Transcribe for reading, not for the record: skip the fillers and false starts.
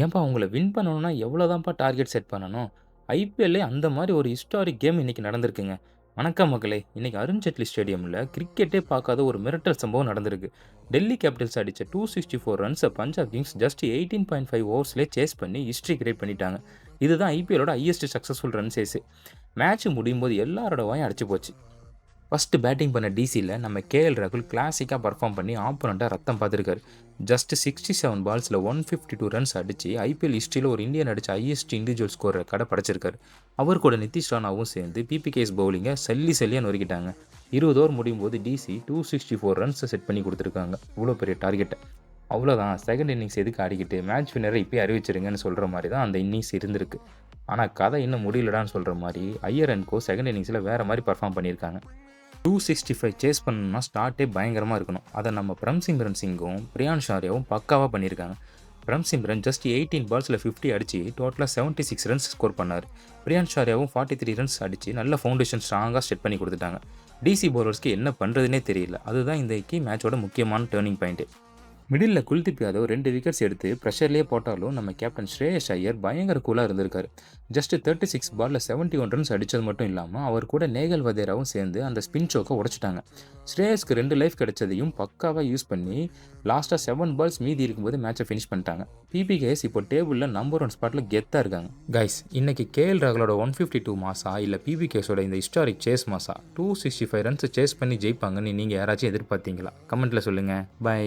ஏன்பா உங்கள வின் பண்ணணும்னா எவ்வளோதான்ப்பா டார்கெட் செட் பண்ணணும்? ஐபிஎல்லே அந்த மாரி ஒரு ஹிஸ்டாரிக் கேம் இன்னைக்கு நடந்திருக்குங்க. வணக்கம் மக்களே! இன்னைக்கு அருண் ஜேட்லி ஸ்டேடியம்ல கிரிக்கெட்டே பார்க்காத ஒரு மிரட்டல் சம்பவம் நடந்திருக்கு. டெல்லி கேபிட்டல்ஸ் அடிச்ச 264 ரன்ஸ பஞ்சாப் கிங்ஸ் ஜஸ்ட் 18.5 ஓவர்ஸ்லயே சேஸ் பண்ணி ஹிஸ்டரி கிரியேட் பண்ணிட்டாங்க. இதுதான் ஐபிஎல்லோட highest successful run chase. Match முடியும்போது எல்லாரோட வாயும் அடைச்சு போச்சு. ஃபர்ஸ்ட் பேட்டிங் பண்ண டிசியில் நம்ம கேஎல் ராகுல் கிளாசிக்காக பர்ஃபார்ம் பண்ணி ஆப்போனண்ட்டாக ரத்தம் பார்த்துருக்காரு. ஜஸ்ட் 67 பால்ஸில் 152 ரன்ஸ் அடித்து ஐபிஎல் ஹிஸ்ட்ரியில் ஒரு இந்தியன் அடித்த ஹையஸ்ட் இண்டிவிஜுவல் ஸ்கோர் கடை படைச்சிருக்காரு. அவர் கூட நிதிஷ் ராணாவும் சேர்ந்து பிபிகேஎஸ் பவுலிங்கை சல்லியாக நொறுக்கிட்டாங்க. 20 ஓவர் முடியும் போது டிசி 264 ரன்ஸை செட் பண்ணி கொடுத்துருக்காங்க. இவ்வளோ பெரிய டார்கெட்டை. அவ்வளோதான், செகண்ட் இன்னிங்ஸ் எதுக்கு ஆடிக்கிட்டு மேட்ச் வின்னரை இப்போயே அறிவிச்சிருங்கன்னு சொல்கிற மாதிரி தான் அந்த இன்னிங்ஸ் இருந்திருக்கு. ஆனால் கதை இன்னும் முடியலடான்னு சொல்கிற மாதிரி ஐயர் அண்ட் கோ செகண்ட் இன்னிங்ஸில் வேறு மாதிரி பர்ஃபார்ம் பண்ணியிருக்காங்க. 265 சேஸ் பண்ணணும்னா ஸ்டார்ட்டே பயங்கரமாக இருக்கணும். அதை நம்ம பிரம்சிம்ரன் சிங்கும் பிரியான்ஷ் ஆர்யாவும் பக்காவாக பண்ணியிருக்காங்க. பிரம்சிம்ரன் ஜஸ்ட் 18 பால்ஸில் 50 அடித்து டோட்டலாக 76 ரன்ஸ் ஸ்கோர் பண்ணார். பிரியான்ஷ் ஆர்யாவும் 43 ரன்ஸ் அடித்து நல்ல ஃபவுண்டேஷன் ஸ்ட்ராங்காக செட் பண்ணி கொடுத்துட்டாங்க. டிசி பவுலர்ஸ்க்கு என்ன பண்ணுறதுனே தெரியல. அதுதான் இந்த மேட்சோட முக்கியமான turning point. Middle Kuldeep Yadav 2 wickets எடுத்து ப்ரெஷர்லேயே போட்டாலும் நம்ம கேப்டன் ஸ்ரேயஸ் ஐயர் பயங்கர கூலாக இருந்திருக்காரு. ஜஸ்ட் 36 பாலில் 71 ரன்ஸ் அடித்தது மட்டும் இல்லாமல் அவர் கூட நேகல் வதேராவும் சேர்ந்து அந்த ஸ்பின் சோக்கை உடைச்சிட்டாங்க. ஸ்ரேயஸ்க்கு 2 லைஃப் கிடைச்சதையும் பக்காவாக யூஸ் பண்ணி லாஸ்ட்டாக 7 பால்ஸ் மீதி இருக்கும்போது மேட்சை ஃபினிஷ் பண்ணிட்டாங்க. பிபிகேஎஸ் இப்போ டேபிளில் நம்பர் 1 ஸ்பாட்டில் கெத்தாக இருக்காங்க. கைஸ், இன்னைக்கு கேஎல் ராகுலோட 152 மாசா இல்லை பிபிகேஸோட இந்த ஹிஸ்டாரிக் சேஸ் மாசா 265 ரன்ஸ் சேஸ் பண்ணி ஜெயிப்பாங்கன்னு நீங்கள் யாராச்சும் எதிர்பார்த்தீங்களா? கமெண்ட்டில் சொல்லுங்கள். பை.